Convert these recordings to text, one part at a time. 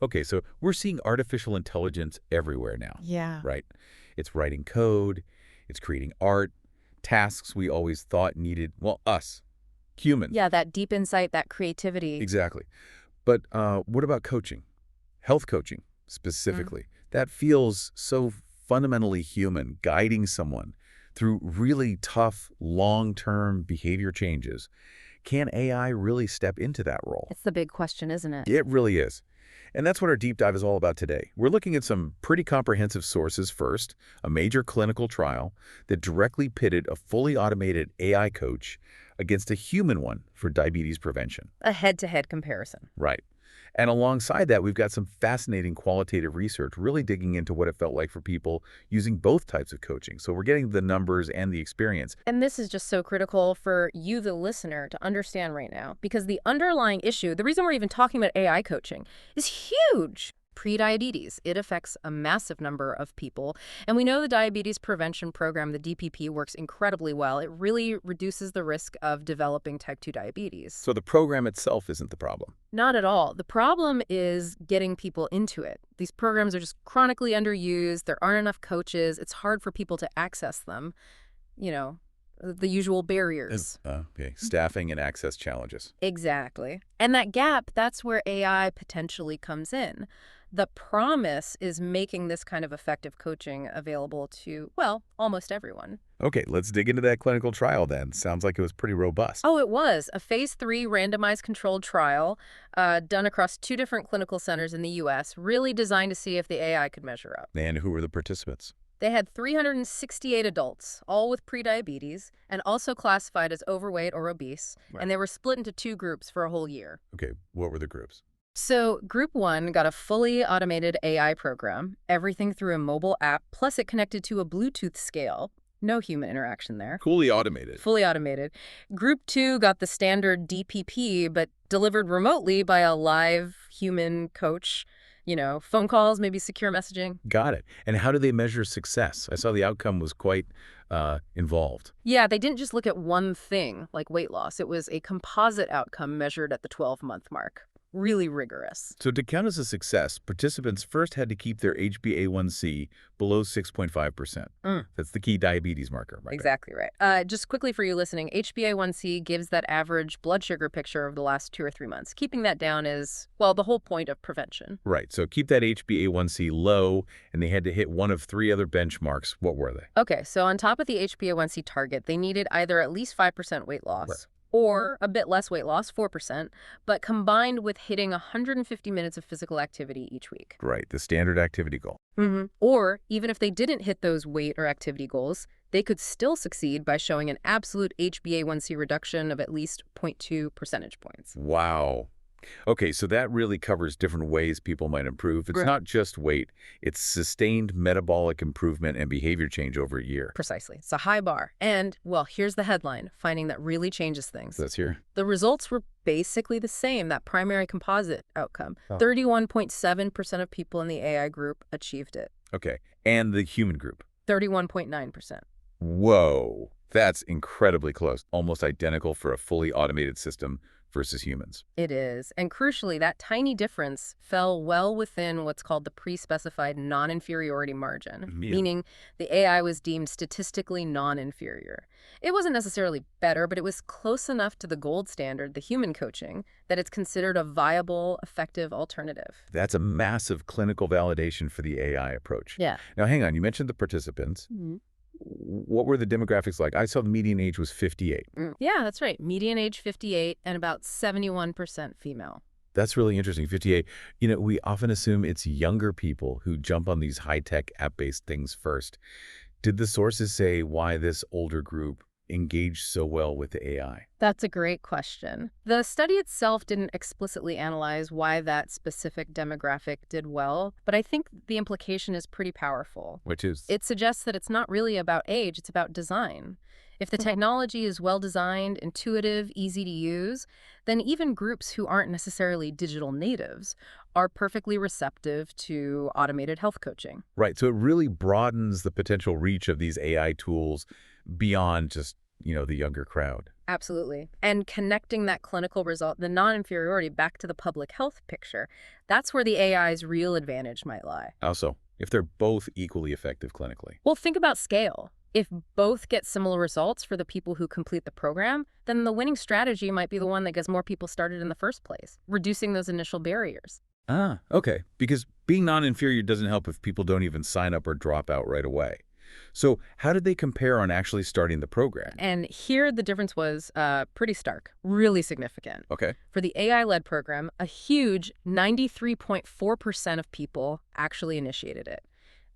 Okay, so we're seeing artificial intelligence everywhere now, Yeah. right? It's writing code, it's creating art, tasks we always thought needed, well, us, humans. Yeah, that deep insight, that creativity. Exactly. But what about coaching? Health coaching, Mm. specifically. That feels so fundamentally human, guiding someone through really tough, long-term behavior changes. Can AI really step into that role? It's the big question, isn't it? It really is. And that's what our deep dive is all about today. We're looking at some pretty comprehensive sources first, a major clinical trial that directly pitted a fully automated AI coach against a human one for diabetes prevention. A head-to-head comparison. Right. And alongside that, we've got some fascinating qualitative research really digging into what it felt like for people using both types of coaching. So we're getting the numbers and the experience. And this is just so critical for you, the listener, to understand right now, because the underlying issue, the reason we're even talking about AI coaching, is huge. Prediabetes. It affects a massive number of people. And we know the diabetes prevention program, the DPP, works incredibly well. It really reduces the risk of developing type 2 diabetes. So the program itself isn't the problem. Not at all. The problem is getting people into it. These programs are just chronically underused. There aren't enough coaches. It's hard for people to access them. You know, the usual barriers. Okay, staffing and access challenges. Exactly. And that gap, that's where AI potentially comes in. The promise is making this kind of effective coaching available to, well, almost everyone. Okay, let's dig into that clinical trial then. Sounds like it was pretty robust. Oh, it was a phase 3 randomized controlled trial done across 2 different clinical centers in the U.S., really designed to see if the AI could measure up. And who were the participants? They had 368 adults, all with prediabetes, and also classified as overweight or obese, Right. and they were split into 2 groups for a whole year. Okay, what were the groups? So Group 1 got a fully automated AI program, everything through a mobile app, plus it connected to a Bluetooth scale. No human interaction there. Fully automated. Fully automated. Group 2 got the standard DPP, but delivered remotely by a live human coach. You know, phone calls, maybe secure messaging. Got it. And how do they measure success? I saw the outcome was quite involved. Yeah, they didn't just look at one thing, like weight loss. It was a composite outcome measured at the 12-month mark. Really rigorous. So to count as a success, participants first had to keep their HbA1c below 6.5%. That's the key diabetes marker, right? Exactly right. Just quickly for you listening, HbA1c gives that average blood sugar picture of the last 2 or 3 months. Keeping that down is, well, the whole point of prevention. Right. So keep that HbA1c low, and they had to hit one of 3 other benchmarks. What were they? Okay, so on top of the HbA1c target, they needed either at least 5% weight loss, Right. or a bit less weight loss, 4%, but combined with hitting 150 minutes of physical activity each week. Right. The standard activity goal. Or even if they didn't hit those weight or activity goals, they could still succeed by showing an absolute HbA1c reduction of at least 0.2 percentage points. Wow. Okay, so that really covers different ways people might improve. It's Right. not just weight. It's sustained metabolic improvement and behavior change over a year. Precisely. It's a high bar. And, well, here's the headline, finding that really changes things. So that's here. The results were basically the same, that primary composite outcome. Oh. 31.7% of people in the AI group achieved it. Okay. And the human group. 31.9%. Whoa. That's incredibly close. Almost identical for a fully automated system versus humans. It is. And crucially, that tiny difference fell well within what's called the pre-specified non-inferiority margin, Yeah. meaning the AI was deemed statistically non-inferior. It wasn't necessarily better, but it was close enough to the gold standard, the human coaching, that it's considered a viable, effective alternative. That's a massive clinical validation for the AI approach. Yeah. Now, hang on. You mentioned the participants. What were the demographics like? I saw the median age was 58. Yeah, that's right. Median age 58 and about 71% female. That's really interesting, 58. You know, we often assume it's younger people who jump on these high-tech app-based things first. Did the sources say why this older group engaged so well with the AI? That's a great question. The study itself didn't explicitly analyze why that specific demographic did well, but I think the implication is pretty powerful. Which is? It suggests that it's not really about age, it's about design. If the technology is well-designed, intuitive, easy to use, then even groups who aren't necessarily digital natives are perfectly receptive to automated health coaching. Right, so it really broadens the potential reach of these AI tools beyond just the younger crowd. Absolutely. And connecting that clinical result, the non-inferiority, back to the public health picture, that's where the AI's real advantage might lie. Also, if they're both equally effective clinically. Well, think about scale. If both get similar results for the people who complete the program, then the winning strategy might be the one that gets more people started in the first place, reducing those initial barriers. Ah, okay. Because being non-inferior doesn't help if people don't even sign up or drop out right away. So how did they compare on actually starting the program? And here the difference was pretty stark, really significant. Okay. For the AI-led program, a huge 93.4% of people actually initiated it,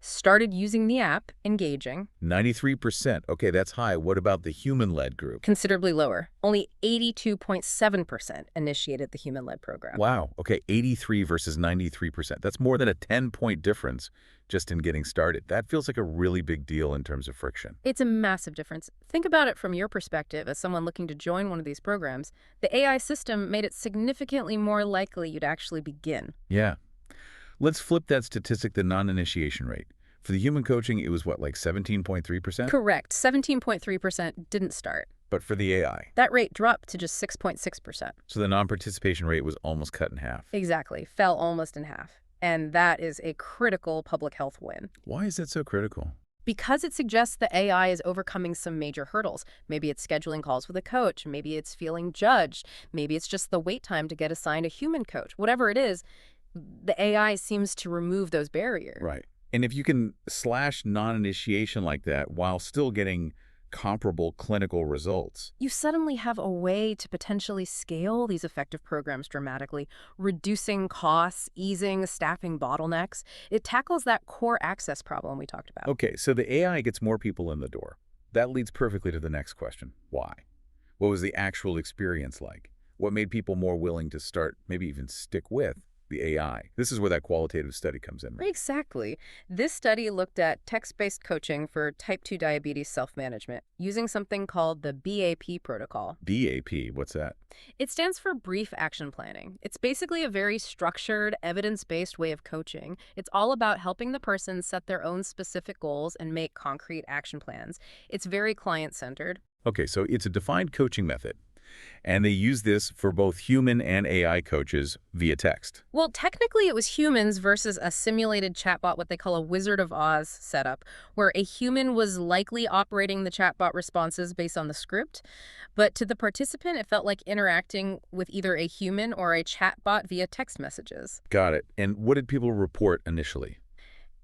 started using the app, engaging. 93%. Okay, that's high. What about the human-led group? Considerably lower. Only 82.7% initiated the human-led program. Wow. Okay, 83 versus 93%. That's more than a 10-point difference just in getting started. That feels like a really big deal in terms of friction. It's a massive difference. Think about it from your perspective as someone looking to join one of these programs. The AI system made it significantly more likely you'd actually begin. Yeah. Let's flip that statistic, the non-initiation rate. For the human coaching, it was what, like 17.3%? Correct. 17.3% didn't start. But for the AI? That rate dropped to just 6.6%. So the non-participation rate was almost cut in half. Exactly. Fell almost in half. And that is a critical public health win. Why is that so critical? Because it suggests the AI is overcoming some major hurdles. Maybe it's scheduling calls with a coach. Maybe it's feeling judged. Maybe it's just the wait time to get assigned a human coach. Whatever it is, the AI seems to remove those barriers. Right. And if you can slash non-initiation like that while still getting comparable clinical results. You suddenly have a way to potentially scale these effective programs dramatically, reducing costs, easing staffing bottlenecks. It tackles that core access problem we talked about. Okay, so the AI gets more people in the door. That leads perfectly to the next question. Why? What was the actual experience like? What made people more willing to start, maybe even stick with the AI? This is where that qualitative study comes in. Right? Exactly. This study looked at text-based coaching for type 2 diabetes self-management using something called the BAP protocol. BAP, what's that? It stands for Brief Action Planning. It's basically a very structured, evidence-based way of coaching. It's all about helping the person set their own specific goals and make concrete action plans. It's very client-centered. Okay, so it's a defined coaching method. And they use this for both human and AI coaches via text. Well, technically it was humans versus a simulated chatbot, what they call a Wizard of Oz setup, where a human was likely operating the chatbot responses based on the script. But to the participant, it felt like interacting with either a human or a chatbot via text messages. Got it. And what did people report initially?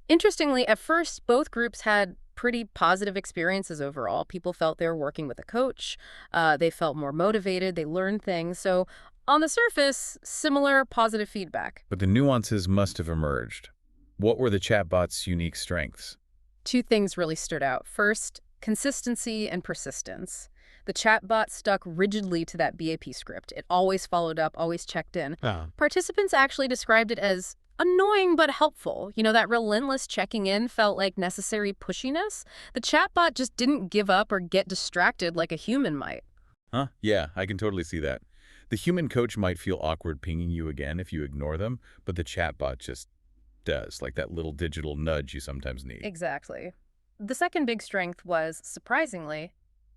Interestingly, at first, both groups had pretty positive experiences overall. People felt they were working with a coach. They felt more motivated. They learned things. So on the surface, similar positive feedback. But the nuances must have emerged. What were the chatbot's unique strengths? Two things really stood out. First, consistency and persistence. The chatbot stuck rigidly to that BAP script. It always followed up, always checked in. Participants actually described it as annoying but helpful. You know, that relentless checking in felt like necessary pushiness. The chatbot just didn't give up or get distracted like a human might. Huh? Yeah, I can totally see that. The human coach might feel awkward pinging you again if you ignore them, but the chatbot just does, like that little digital nudge you sometimes need. Exactly. The second big strength was, surprisingly,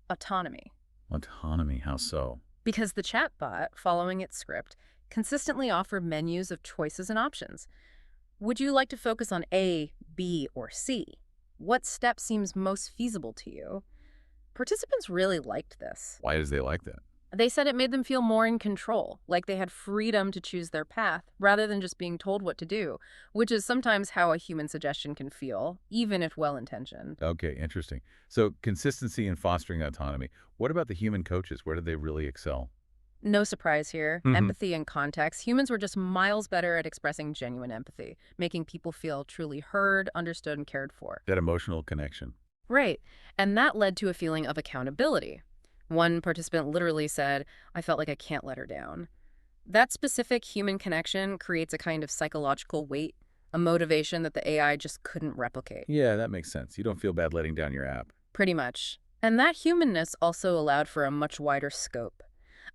autonomy. Autonomy, how so? Because the chatbot, following its script, consistently offered menus of choices and options. Would you like to focus on A, B, or C? What step seems most feasible to you? Participants really liked this. Why does they like that? They said it made them feel more in control, like they had freedom to choose their path, rather than just being told what to do, which is sometimes how a human suggestion can feel, even if well-intentioned. Okay, interesting. So consistency and fostering autonomy. What about the human coaches? Where did they really excel? No surprise here. Empathy and context. Humans were just miles better at expressing genuine empathy, making people feel truly heard, understood, and cared for. That emotional connection. Right. And that led to a feeling of accountability. One participant literally said, "I felt like I can't let her down." That specific human connection creates a kind of psychological weight, a motivation that the AI just couldn't replicate. Yeah, that makes sense. You don't feel bad letting down your app. Pretty much. And that humanness also allowed for a much wider scope.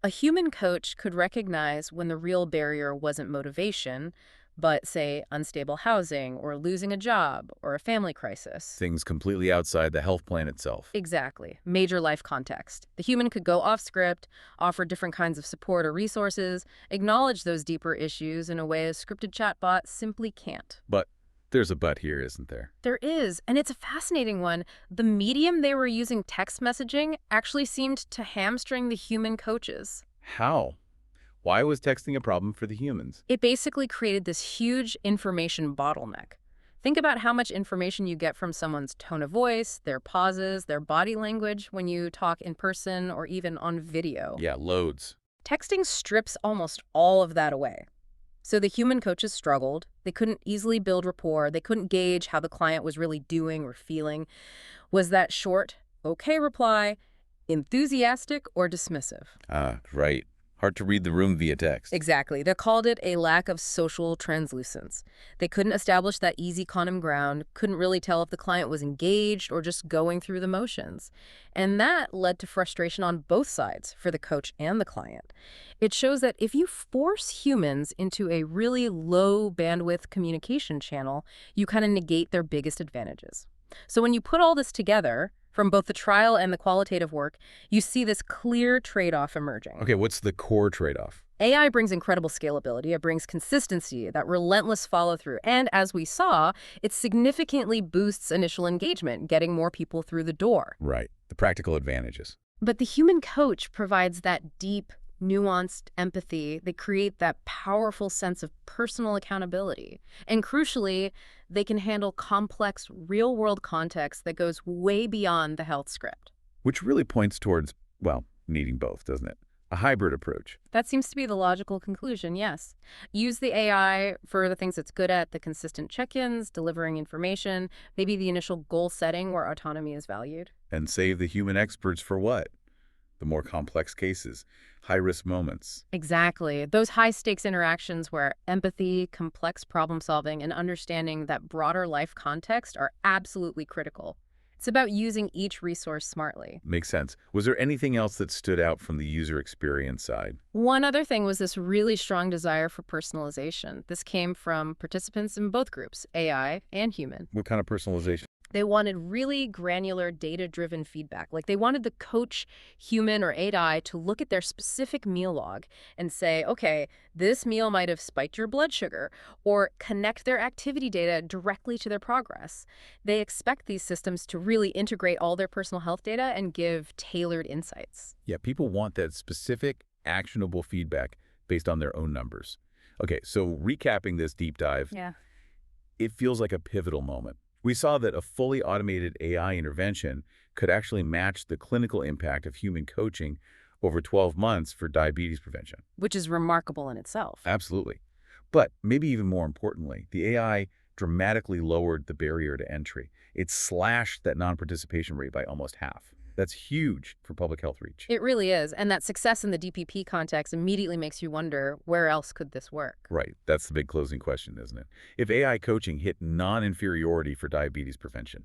A human coach could recognize when the real barrier wasn't motivation, but say unstable housing or losing a job or a family crisis. Things completely outside the health plan itself. Exactly. Major life context. The human could go off script, offer different kinds of support or resources, acknowledge those deeper issues in a way a scripted chatbot simply can't. But there's a but here, isn't there? There is, and it's a fascinating one. The medium they were using, text messaging, actually seemed to hamstring the human coaches. How? Why was texting a problem for the humans? It basically created this huge information bottleneck. Think about how much information you get from someone's tone of voice, their pauses, their body language when you talk in person or even on video. Yeah, loads. Texting strips almost all of that away. So the human coaches struggled. They couldn't easily build rapport. They couldn't gauge how the client was really doing or feeling. Was that short, okay reply enthusiastic or dismissive? Ah, right. Hard to read the room via text. Exactly. They called it a lack of social translucence. They couldn't establish that easy common ground, couldn't really tell if the client was engaged or just going through the motions. And that led to frustration on both sides, for the coach and the client. It shows that if you force humans into a really low bandwidth communication channel, you kind of negate their biggest advantages. So when you put all this together, from both the trial and the qualitative work, you see this clear trade-off emerging. Okay, what's the core trade-off? AI brings incredible scalability, it brings consistency, that relentless follow-through, and as we saw, it significantly boosts initial engagement, getting more people through the door. Right, the practical advantages. But the human coach provides that deep, nuanced empathy. They create that powerful sense of personal accountability. And crucially, they can handle complex, real-world context that goes way beyond the health script. Which really points towards, well, needing both, doesn't it? A hybrid approach. That seems to be the logical conclusion, yes. Use the AI for the things it's good at, the consistent check-ins, delivering information, maybe the initial goal setting where autonomy is valued. And save the human experts for what? The more complex cases, high-risk moments. Exactly. Those high-stakes interactions where empathy, complex problem-solving, and understanding that broader life context are absolutely critical. It's about using each resource smartly. Makes sense. Was there anything else that stood out from the user experience side? One other thing was this really strong desire for personalization. This came from participants in both groups, AI and human. What kind of personalization? They wanted really granular, data-driven feedback. Like they wanted the coach, human or AI, to look at their specific meal log and say, okay, this meal might have spiked your blood sugar, or connect their activity data directly to their progress. They expect these systems to really integrate all their personal health data and give tailored insights. Yeah, people want that specific, actionable feedback based on their own numbers. Okay, so recapping this deep dive, it feels like a pivotal moment. We saw that a fully automated AI intervention could actually match the clinical impact of human coaching over 12 months for diabetes prevention. Which is remarkable in itself. Absolutely. But maybe even more importantly, the AI dramatically lowered the barrier to entry. It slashed that non-participation rate by almost half. That's huge for public health reach. It really is. And that success in the DPP context immediately makes you wonder, where else could this work? Right. That's the big closing question, isn't it? If AI coaching hit non-inferiority for diabetes prevention,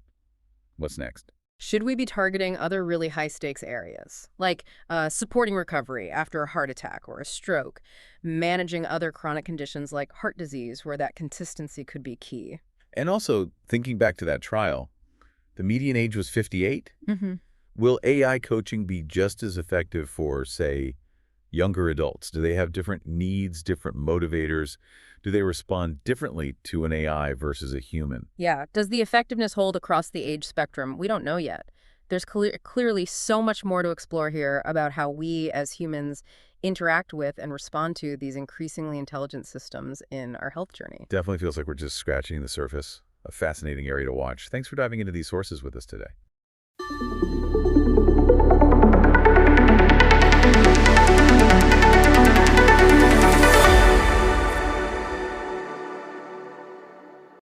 what's next? Should we be targeting other really high-stakes areas, like supporting recovery after a heart attack or a stroke, managing other chronic conditions like heart disease, where that consistency could be key? And also, thinking back to that trial, the median age was 58? Mm-hmm. Will AI coaching be just as effective for, say, younger adults? Do they have different needs, different motivators? Do they respond differently to an AI versus a human? Yeah. Does the effectiveness hold across the age spectrum? We don't know yet. There's clearly so much more to explore here about how we as humans interact with and respond to these increasingly intelligent systems in our health journey. Definitely feels like we're just scratching the surface. A fascinating area to watch. Thanks for diving into these sources with us today.